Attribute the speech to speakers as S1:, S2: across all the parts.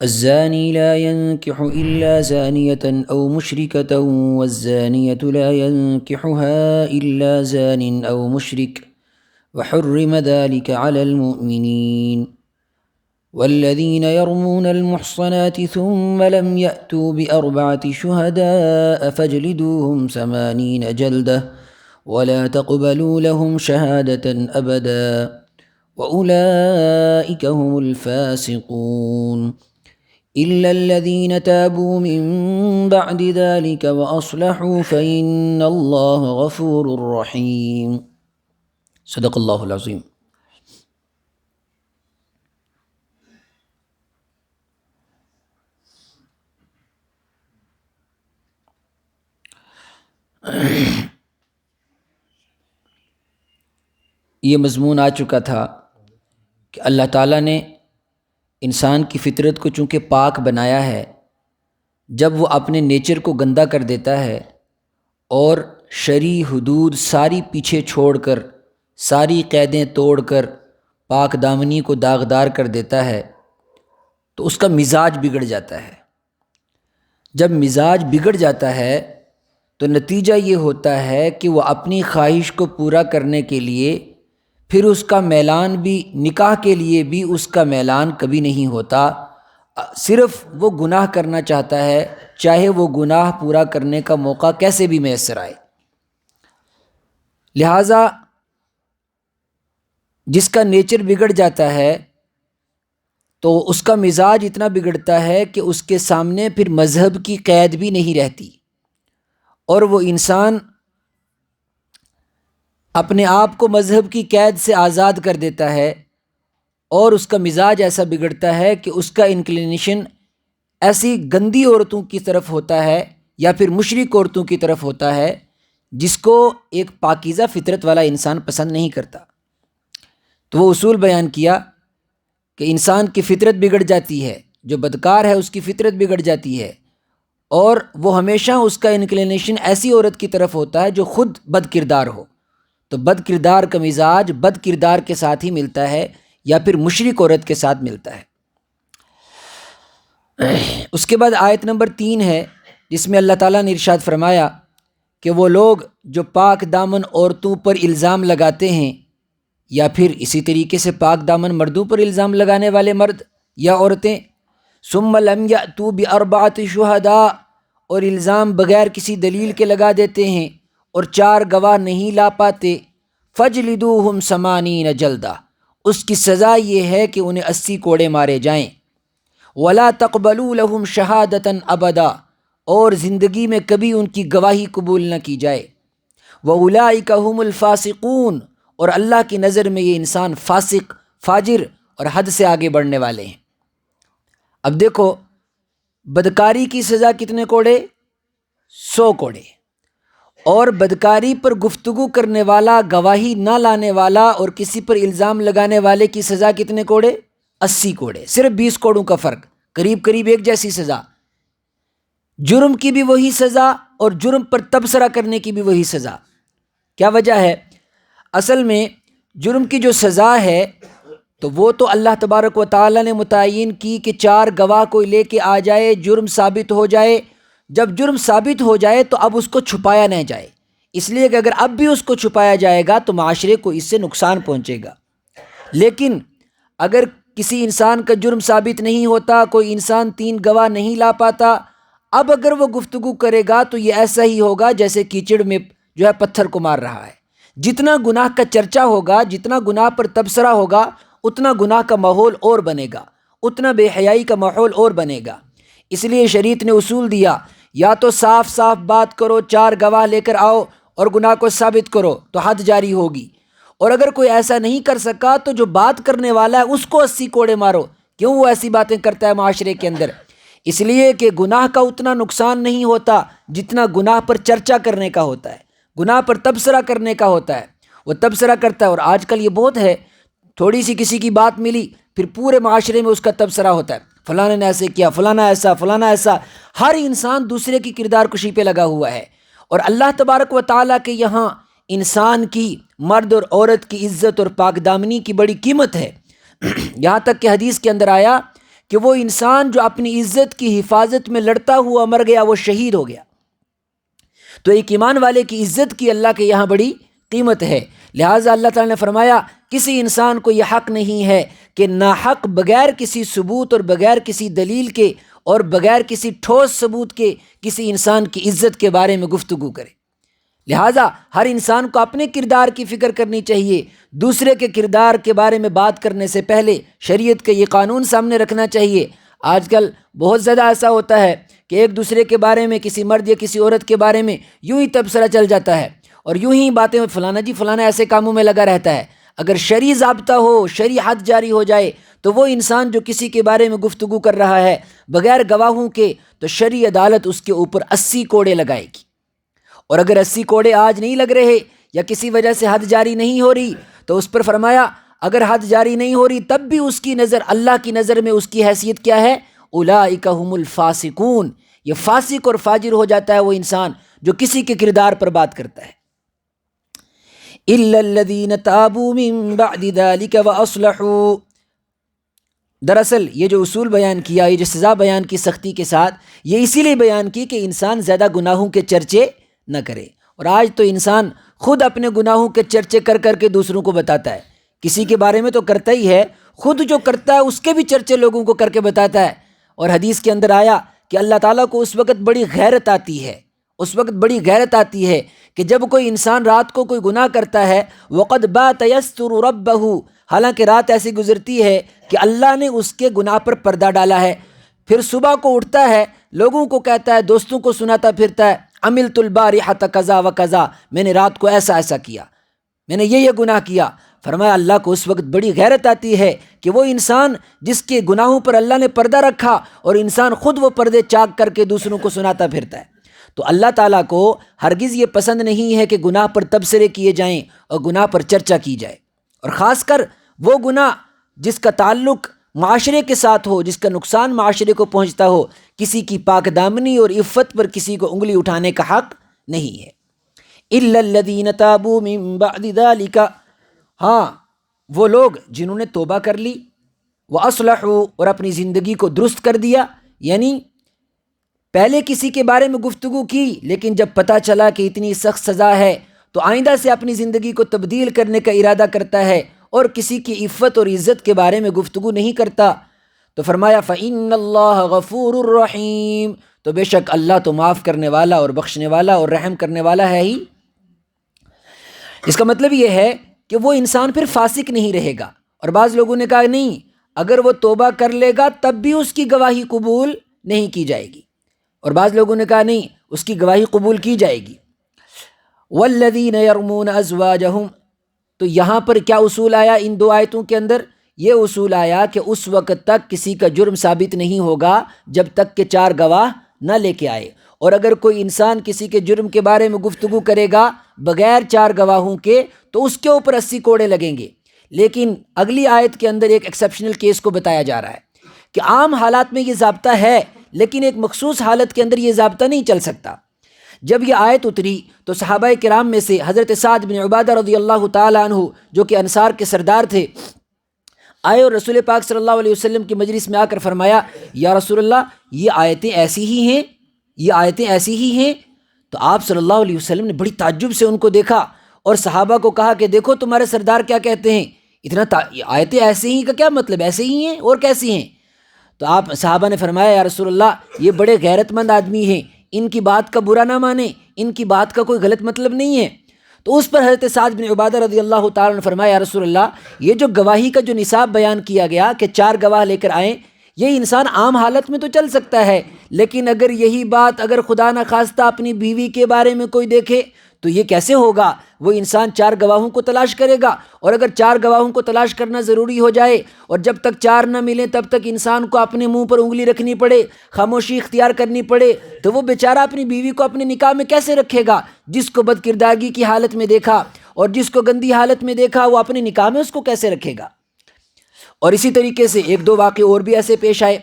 S1: الزاني لا ينكح إلا زانية أو مشركة والزانية لا ينكحها إلا زان أو مشرك وحرم ذلك على المؤمنين والذين يرمون المحصنات ثم لم يأتوا بأربعة شهداء فاجلدوهم 80 جلدة ولا تقبلوا لهم شهادة أبدا وأولئك هم الفاسقون إلا الذين تابوا من بعد ذلك وأصلحوا فإن الله غفور رحيم صدق اللہ العظیم۔ یہ مضمون آ چکا تھا کہ اللہ تعالیٰ نے انسان کی فطرت کو چونکہ پاک بنایا ہے، جب وہ اپنے نیچر کو گندہ کر دیتا ہے اور شرعی حدود ساری پیچھے چھوڑ کر، ساری قیدیں توڑ کر پاک دامنی کو داغدار کر دیتا ہے تو اس کا مزاج بگڑ جاتا ہے۔ جب مزاج بگڑ جاتا ہے تو نتیجہ یہ ہوتا ہے کہ وہ اپنی خواہش کو پورا کرنے کے لیے پھر اس کا میلان بھی، نکاح کے لیے بھی اس کا میلان کبھی نہیں ہوتا، صرف وہ گناہ کرنا چاہتا ہے، چاہے وہ گناہ پورا کرنے کا موقع کیسے بھی میسر آئے۔ لہٰذا جس کا نیچر بگڑ جاتا ہے تو اس کا مزاج اتنا بگڑتا ہے کہ اس کے سامنے پھر مذہب کی قید بھی نہیں رہتی، اور وہ انسان اپنے آپ کو مذہب کی قید سے آزاد کر دیتا ہے، اور اس کا مزاج ایسا بگڑتا ہے کہ اس کا انکلینیشن ایسی گندی عورتوں کی طرف ہوتا ہے یا پھر مشرک عورتوں کی طرف ہوتا ہے جس کو ایک پاکیزہ فطرت والا انسان پسند نہیں کرتا۔ تو وہ اصول بیان کیا کہ انسان کی فطرت بگڑ جاتی ہے، جو بدکار ہے اس کی فطرت بگڑ جاتی ہے، اور وہ ہمیشہ اس کا انکلینیشن ایسی عورت کی طرف ہوتا ہے جو خود بد کردار ہو، تو بد کردار کا مزاج بد کردار کے ساتھ ہی ملتا ہے یا پھر مشرک عورت کے ساتھ ملتا ہے۔ اس کے بعد آیت نمبر 3 ہے جس میں اللہ تعالیٰ نے ارشاد فرمایا کہ وہ لوگ جو پاک دامن عورتوں پر الزام لگاتے ہیں، یا پھر اسی طریقے سے پاک دامن مردوں پر الزام لگانے والے مرد یا عورتیں، ثم لم یأتوا بأربعۃ شہداء، اور الزام بغیر کسی دلیل کے لگا دیتے ہیں اور 4 گواہ نہیں لا پاتے، فجلدوہم 80 جلدہ، اس کی سزا یہ ہے کہ انہیں 80 کوڑے مارے جائیں، ولا تقبلوا لهم شہادتا ابدا، اور زندگی میں کبھی ان کی گواہی قبول نہ کی جائے، واولئک هم الفاسقون، اور اللہ کی نظر میں یہ انسان فاسق، فاجر اور حد سے آگے بڑھنے والے ہیں۔ اب دیکھو، بدکاری کی سزا کتنے کوڑے؟ 100 کوڑے، اور بدکاری پر گفتگو کرنے والا، گواہی نہ لانے والا اور کسی پر الزام لگانے والے کی سزا کتنے کوڑے؟ 80 کوڑے، صرف 20 کوڑوں کا فرق، قریب قریب ایک جیسی سزا۔ جرم کی بھی وہی سزا اور جرم پر تبصرہ کرنے کی بھی وہی سزا۔ کیا وجہ ہے؟ اصل میں جرم کی جو سزا ہے تو وہ تو اللہ تبارک و تعالیٰ نے متعین کی کہ 4 گواہ کوئی لے کے آ جائے، جرم ثابت ہو جائے۔ جب جرم ثابت ہو جائے تو اب اس کو چھپایا نہ جائے، اس لیے کہ اگر اب بھی اس کو چھپایا جائے گا تو معاشرے کو اس سے نقصان پہنچے گا۔ لیکن اگر کسی انسان کا جرم ثابت نہیں ہوتا، کوئی انسان 3 گواہ نہیں لا پاتا، اب اگر وہ گفتگو کرے گا تو یہ ایسا ہی ہوگا جیسے کیچڑ میں جو ہے پتھر کو مار رہا ہے۔ جتنا گناہ کا چرچا ہوگا، جتنا گناہ پر تبصرہ ہوگا، اتنا گناہ کا ماحول اور بنے گا، اتنا بے حیائی کا ماحول اور بنے گا۔ اس لیے شریعت نے اصول دیا، یا تو صاف صاف بات کرو، 4 گواہ لے کر آؤ اور گناہ کو ثابت کرو تو حد جاری ہوگی، اور اگر کوئی ایسا نہیں کر سکا تو جو بات کرنے والا ہے اس کو 80 کوڑے مارو۔ کیوں وہ ایسی باتیں کرتا ہے معاشرے کے اندر؟ اس لیے کہ گناہ کا اتنا نقصان نہیں ہوتا جتنا گناہ پر چرچا کرنے کا ہوتا ہے، گناہ پر تبصرہ کرنے کا ہوتا ہے۔ وہ تبصرہ کرتا ہے، اور آج کل یہ بہت ہے، تھوڑی سی کسی کی بات ملی پھر پورے معاشرے میں اس کا تبصرہ ہوتا ہے، فلاں نے ایسے کیا، فلانا ایسا، فلانا ایسا۔ ہر انسان دوسرے کی کردار کشی پہ لگا ہوا ہے، اور اللہ تبارک و تعالیٰ کے یہاں انسان کی، مرد اور عورت کی عزت اور پاک دامنی کی بڑی قیمت ہے۔ یہاں تک کہ حدیث کے اندر آیا کہ وہ انسان جو اپنی عزت کی حفاظت میں لڑتا ہوا مر گیا وہ شہید ہو گیا۔ تو ایک ایمان والے کی عزت کی اللہ کے یہاں بڑی قیمت ہے، لہٰذا اللہ تعالیٰ نے فرمایا کسی انسان کو یہ حق نہیں ہے کہ ناحق بغیر کسی ثبوت اور بغیر کسی دلیل کے اور بغیر کسی ٹھوس ثبوت کے کسی انسان کی عزت کے بارے میں گفتگو کرے۔ لہٰذا ہر انسان کو اپنے کردار کی فکر کرنی چاہیے، دوسرے کے کردار کے بارے میں بات کرنے سے پہلے شریعت کا یہ قانون سامنے رکھنا چاہیے۔ آج کل بہت زیادہ ایسا ہوتا ہے کہ ایک دوسرے کے بارے میں، کسی مرد یا کسی عورت کے بارے میں یوں ہی تبصرہ چل جاتا ہے اور یوں ہی باتیں، فلانا جی فلانا ایسے کاموں میں لگا رہتا ہے۔ اگر شرعی ضابطہ ہو، شرعی حد جاری ہو جائے تو وہ انسان جو کسی کے بارے میں گفتگو کر رہا ہے بغیر گواہوں کے، تو شرعی عدالت اس کے اوپر 80 کوڑے لگائے گی، اور اگر 80 کوڑے آج نہیں لگ رہے یا کسی وجہ سے حد جاری نہیں ہو رہی تو اس پر فرمایا اگر حد جاری نہیں ہو رہی تب بھی اس کی نظر، اللہ کی نظر میں اس کی حیثیت کیا ہے؟ اولئک هم الفاسقون، یہ فاسق اور فاجر ہو جاتا ہے وہ انسان جو کسی کے کردار پر بات کرتا ہے۔ الا الذین تابوا من بعد ذلک واصلحوا، دراصل یہ جو اصول بیان کیا، یہ جو سزا بیان کی سختی کے ساتھ، یہ اسی لیے بیان کی کہ انسان زیادہ گناہوں کے چرچے نہ کرے۔ اور آج تو انسان خود اپنے گناہوں کے چرچے کر کر کے دوسروں کو بتاتا ہے، کسی کے بارے میں تو کرتا ہی ہے، خود جو کرتا ہے اس کے بھی چرچے لوگوں کو کر کے بتاتا ہے۔ اور حدیث کے اندر آیا کہ اللہ تعالیٰ کو اس وقت بڑی غیرت آتی ہے، اس وقت بڑی غیرت آتی ہے کہ جب کوئی انسان رات کو کوئی گناہ کرتا ہے، وقد بات یستر ربہ، حالانکہ رات ایسی گزرتی ہے کہ اللہ نے اس کے گناہ پر پردہ ڈالا ہے، پھر صبح کو اٹھتا ہے، لوگوں کو کہتا ہے، دوستوں کو سناتا پھرتا ہے، عملت البارحۃ کذا و کذا، میں نے رات کو ایسا ایسا کیا، میں نے یہ گناہ کیا۔ فرمایا اللہ کو اس وقت بڑی غیرت آتی ہے کہ وہ انسان جس کے گناہوں پر اللہ نے پردہ رکھا اور انسان خود وہ پردے چاک کر کے دوسروں کو سناتا پھرتا ہے۔ تو اللہ تعالیٰ کو ہرگز یہ پسند نہیں ہے کہ گناہ پر تبصرے کیے جائیں اور گناہ پر چرچا کی جائے، اور خاص کر وہ گناہ جس کا تعلق معاشرے کے ساتھ ہو، جس کا نقصان معاشرے کو پہنچتا ہو۔ کسی کی پاک دامنی اور عفت پر کسی کو انگلی اٹھانے کا حق نہیں ہے۔ الا الذین تابوا من بعد ذلک، ہاں وہ لوگ جنہوں نے توبہ کر لی، واصلحوا، اور اپنی زندگی کو درست کر دیا، یعنی پہلے کسی کے بارے میں گفتگو کی لیکن جب پتہ چلا کہ اتنی سخت سزا ہے تو آئندہ سے اپنی زندگی کو تبدیل کرنے کا ارادہ کرتا ہے اور کسی کی عفت اور عزت کے بارے میں گفتگو نہیں کرتا، تو فرمایا فإن اللہ غفور الرحیم، تو بے شک اللہ تو معاف کرنے والا اور بخشنے والا اور رحم کرنے والا ہے ہی۔ اس کا مطلب یہ ہے کہ وہ انسان پھر فاسق نہیں رہے گا۔ اور بعض لوگوں نے کہا نہیں، اگر وہ توبہ کر لے گا تب بھی اس کی گواہی قبول نہیں کی جائے گی، اور بعض لوگوں نے کہا نہیں، اس کی گواہی قبول کی جائے گی۔ والذین یرمون ازواجہم، تو یہاں پر کیا اصول آیا ان دو آیتوں کے اندر؟ یہ اصول آیا کہ اس وقت تک کسی کا جرم ثابت نہیں ہوگا جب تک کہ 4 گواہ نہ لے کے آئے، اور اگر کوئی انسان کسی کے جرم کے بارے میں گفتگو کرے گا بغیر 4 گواہوں کے تو اس کے اوپر 80 کوڑے لگیں گے۔ لیکن اگلی آیت کے اندر ایک ایکسیپشنل کیس کو بتایا جا رہا ہے کہ عام حالات میں یہ ضابطہ ہے لیکن ایک مخصوص حالت کے اندر یہ ضابطہ نہیں چل سکتا۔ جب یہ آیت اتری تو صحابہ کرام میں سے حضرت سعد بن عبادہ رضی اللہ تعالیٰ عنہ جو کہ انصار کے سردار تھے، آئے اور رسول پاک صلی اللہ علیہ وسلم کی مجلس میں آ کر فرمایا یا رسول اللہ یہ آیتیں ایسی ہی ہیں، یہ آیتیں ایسی ہی ہیں۔ تو آپ صلی اللہ علیہ وسلم نے بڑی تعجب سے ان کو دیکھا اور صحابہ کو کہا کہ دیکھو تمہارے سردار کیا کہتے ہیں، اتنا آیتیں ایسے ہی کا کیا مطلب، ایسے ہی ہیں اور کیسی ہیں؟ تو آپ صحابہ نے فرمایا یا رسول اللہ یہ بڑے غیرت مند آدمی ہیں، ان کی بات کا برا نہ مانیں، ان کی بات کا کوئی غلط مطلب نہیں ہے۔ تو اس پر حضرت سعد بن عبادہ رضی اللہ تعالیٰ نے فرمایا یا رسول اللہ یہ جو گواہی کا جو نصاب بیان کیا گیا کہ 4 گواہ لے کر آئیں، یہ انسان عام حالت میں تو چل سکتا ہے، لیکن اگر یہی بات اگر خدا نہ خواستہ اپنی بیوی کے بارے میں کوئی دیکھے تو یہ کیسے ہوگا؟ وہ انسان 4 گواہوں کو تلاش کرے گا، اور اگر 4 گواہوں کو تلاش کرنا ضروری ہو جائے اور جب تک 4 نہ ملیں تب تک انسان کو اپنے منہ پر انگلی رکھنی پڑے، خاموشی اختیار کرنی پڑے، تو وہ بیچارہ اپنی بیوی کو اپنے نکاح میں کیسے رکھے گا؟ جس کو بد کرداگی کی حالت میں دیکھا اور جس کو گندی حالت میں دیکھا وہ اپنے نکاح میں اس کو کیسے رکھے گا؟ اور اسی طریقے سے 1-2 واقعے اور بھی ایسے پیش آئے۔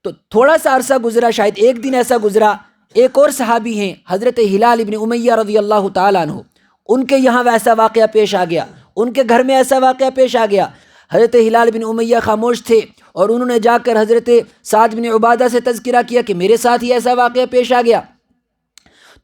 S1: تو تھوڑا سا عرصہ گزرا، شاید ایک دن ایسا گزرا، ایک اور صحابی ہیں حضرت ہلال ابن امیہ رضی اللہ تعالیٰ عنہ، ان کے یہاں ویسا واقعہ پیش آ گیا، ان کے گھر میں ایسا واقعہ پیش آ گیا۔ حضرت ہلال بن امیہ خاموش تھے اور انہوں نے جا کر حضرت سعد بن عبادہ سے تذکرہ کیا کہ میرے ساتھ ہی ایسا واقعہ پیش آ گیا۔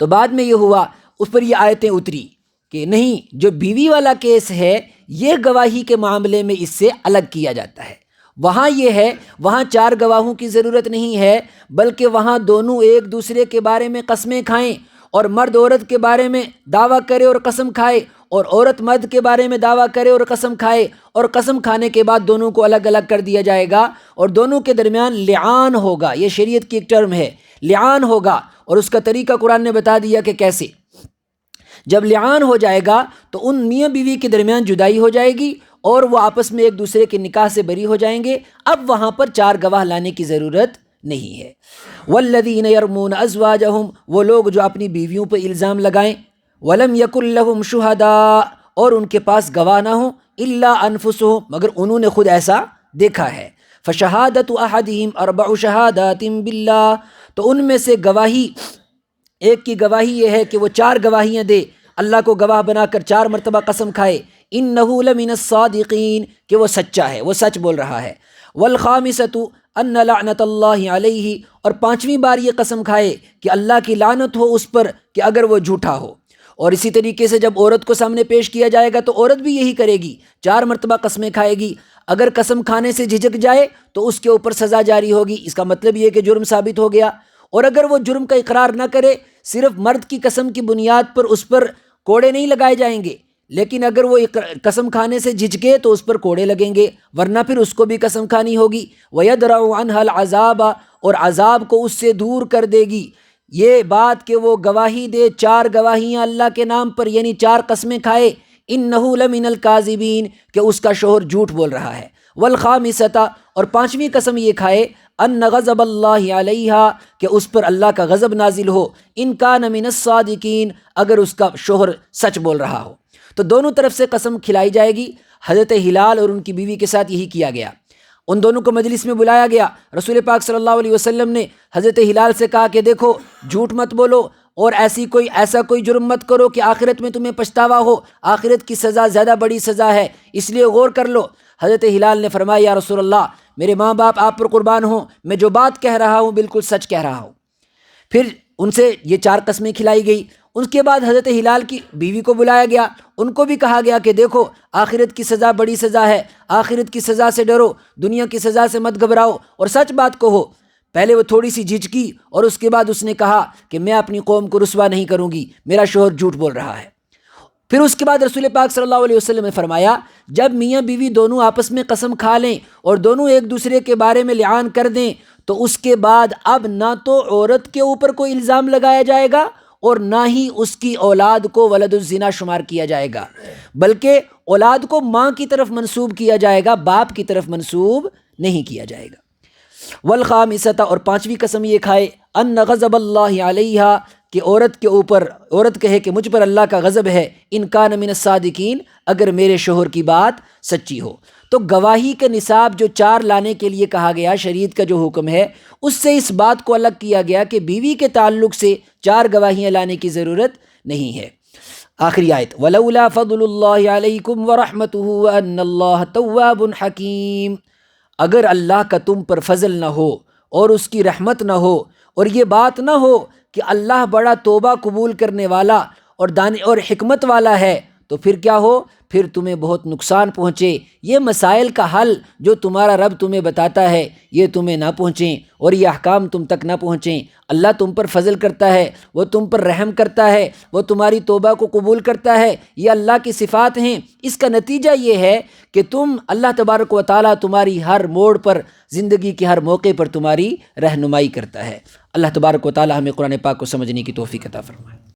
S1: تو بعد میں یہ ہوا، اس پر یہ آیتیں اتری کہ نہیں، جو بیوی والا کیس ہے یہ گواہی کے معاملے میں اس سے الگ کیا جاتا ہے۔ وہاں یہ ہے، وہاں 4 گواہوں کی ضرورت نہیں ہے، بلکہ وہاں دونوں ایک دوسرے کے بارے میں قسمیں کھائیں، اور مرد عورت کے بارے میں دعویٰ کرے اور قسم کھائے، اور عورت مرد کے بارے میں دعویٰ کرے اور قسم کھائے، اور قسم کھانے کے بعد دونوں کو الگ الگ کر دیا جائے گا، اور دونوں کے درمیان لعان ہوگا۔ یہ شریعت کی ایک ٹرم ہے، لعان ہوگا، اور اس کا طریقہ قرآن نے بتا دیا کہ کیسے۔ جب لعان ہو جائے گا تو ان میاں بیوی کے درمیان جدائی ہو جائے گی اور وہ آپس میں ایک دوسرے کے نکاح سے بری ہو جائیں گے۔ اب وہاں پر 4 گواہ لانے کی ضرورت نہیں ہے۔ والذین یرمون ازواجہم، وہ لوگ جو اپنی بیویوں پر الزام لگائیں، ولم یکن لہم شہداء، اور ان کے پاس گواہ نہ ہوں، الا انفسہم، مگر انہوں نے خود ایسا دیکھا ہے۔ فشہادۃ احدہم 4 شہادات باللہ، تو ان میں سے گواہی، ایک کی گواہی یہ ہے کہ وہ 4 گواہیاں دے، اللہ کو گواہ بنا کر 4 مرتبہ قسم کھائے، انہ لمن الصادقین، کہ وہ سچا ہے، وہ سچ بول رہا ہے۔ والخامسۃ ان لعنت اللہ علیہ، اور 5ویں بار یہ قسم کھائے کہ اللہ کی لعنت ہو اس پر کہ اگر وہ جھوٹا ہو۔ اور اسی طریقے سے جب عورت کو سامنے پیش کیا جائے گا تو عورت بھی یہی کرے گی، 4 مرتبہ قسمیں کھائے گی۔ اگر قسم کھانے سے جھجک جائے تو اس کے اوپر سزا جاری ہوگی، اس کا مطلب یہ کہ جرم ثابت ہو گیا۔ اور اگر وہ جرم کا اقرار نہ کرے، صرف مرد کی قسم کی بنیاد پر اس پر کوڑے نہیں لگائے جائیں گے، لیکن اگر وہ قسم کھانے سے جھجکے تو اس پر کوڑے لگیں گے، ورنہ پھر اس کو بھی قسم کھانی ہوگی۔ وَيَدْرَعُ عَنْهَا الْعَذَابَ، اور عذاب کو اس سے دور کر دے گی۔ یہ بات کہ وہ گواہی دے، 4 گواہیاں اللہ کے نام پر، یعنی 4 قسمیں کھائے، اِنَّهُ لَمِنَ الْكَاذِبِينَ، کہ اس کا شوہر جھوٹ بول رہا ہے۔ والخامسۃ، اور 5ویں قسم یہ کھائے، ان غضب اللہ علیہا، کہ اس پر اللہ کا غضب نازل ہو، ان کان من الصادقین، اگر اس کا شوہر سچ بول رہا ہو۔ تو دونوں طرف سے قسم کھلائی جائے گی۔ حضرت ہلال اور ان کی بیوی کے ساتھ یہی کیا گیا، ان دونوں کو مجلس میں بلایا گیا۔ رسول پاک صلی اللہ علیہ وسلم نے حضرت ہلال سے کہا کہ دیکھو، جھوٹ مت بولو اور ایسا کوئی جرم مت کرو کہ آخرت میں تمہیں پچھتاوا ہو، آخرت کی سزا زیادہ بڑی سزا ہے، اس لیے غور کر لو۔ حضرت ہلال نے فرمایا، یا رسول اللہ، میرے ماں باپ آپ پر قربان ہوں، میں جو بات کہہ رہا ہوں بالکل سچ کہہ رہا ہوں۔ پھر ان سے یہ 4 قسمیں کھلائی گئی۔ اس کے بعد حضرت ہلال کی بیوی کو بلایا گیا، ان کو بھی کہا گیا کہ دیکھو، آخرت کی سزا بڑی سزا ہے، آخرت کی سزا سے ڈرو، دنیا کی سزا سے مت گھبراؤ اور سچ بات کہو۔ پہلے وہ تھوڑی سی جھجکی اور اس کے بعد اس نے کہا کہ میں اپنی قوم کو رسوا نہیں کروں گی، میرا شوہر جھوٹ بول رہا ہے۔ پھر اس کے بعد رسول پاک صلی اللہ علیہ وسلم نے فرمایا، جب میاں بیوی دونوں آپس میں قسم کھا لیں اور دونوں ایک دوسرے کے بارے میں لعان کر دیں تو اس کے بعد اب نہ تو عورت کے اوپر کوئی الزام لگایا جائے گا اور نہ ہی اس کی اولاد کو ولد الزنا شمار کیا جائے گا، بلکہ اولاد کو ماں کی طرف منسوب کیا جائے گا، باپ کی طرف منسوب نہیں کیا جائے گا۔ والخامسۃ، اور 5ویں قسم یہ کھائے، ان غضب اللہ علیہا، کہ عورت کے اوپر، عورت کہے کہ مجھ پر اللہ کا غضب ہے، ان کان من الصادقین، اگر میرے شوہر کی بات سچی ہو۔ تو گواہی کا نصاب جو 4 لانے کے لیے کہا گیا، شریعت کا جو حکم ہے، اس سے اس بات کو الگ کیا گیا کہ بیوی کے تعلق سے 4 گواہیاں لانے کی ضرورت نہیں ہے۔ آخری آیت، وَلَوْلَا فَضْلُ اللَّهِ عَلَيْكُمْ وَرَحْمَتُهُ وَأَنَّ اللَّهَ تَوَّابٌ حَكِيمٌ، اگر اللہ کا تم پر فضل نہ ہو اور اس کی رحمت نہ ہو اور یہ بات نہ ہو کہ اللہ بڑا توبہ قبول کرنے والا اور حکمت والا ہے، تو پھر کیا ہو، پھر تمہیں بہت نقصان پہنچے، یہ مسائل کا حل جو تمہارا رب تمہیں بتاتا ہے یہ تمہیں نہ پہنچیں اور یہ احکام تم تک نہ پہنچیں۔ اللہ تم پر فضل کرتا ہے، وہ تم پر رحم کرتا ہے، وہ تمہاری توبہ کو قبول کرتا ہے، یہ اللہ کی صفات ہیں۔ اس کا نتیجہ یہ ہے کہ اللہ تبارک و تعالیٰ تمہاری ہر موڑ پر، زندگی کے ہر موقع پر تمہاری رہنمائی کرتا ہے۔ اللہ تبارک و تعالیٰ ہمیں قرآن پاک کو سمجھنے کی توفیق عطا فرمائے۔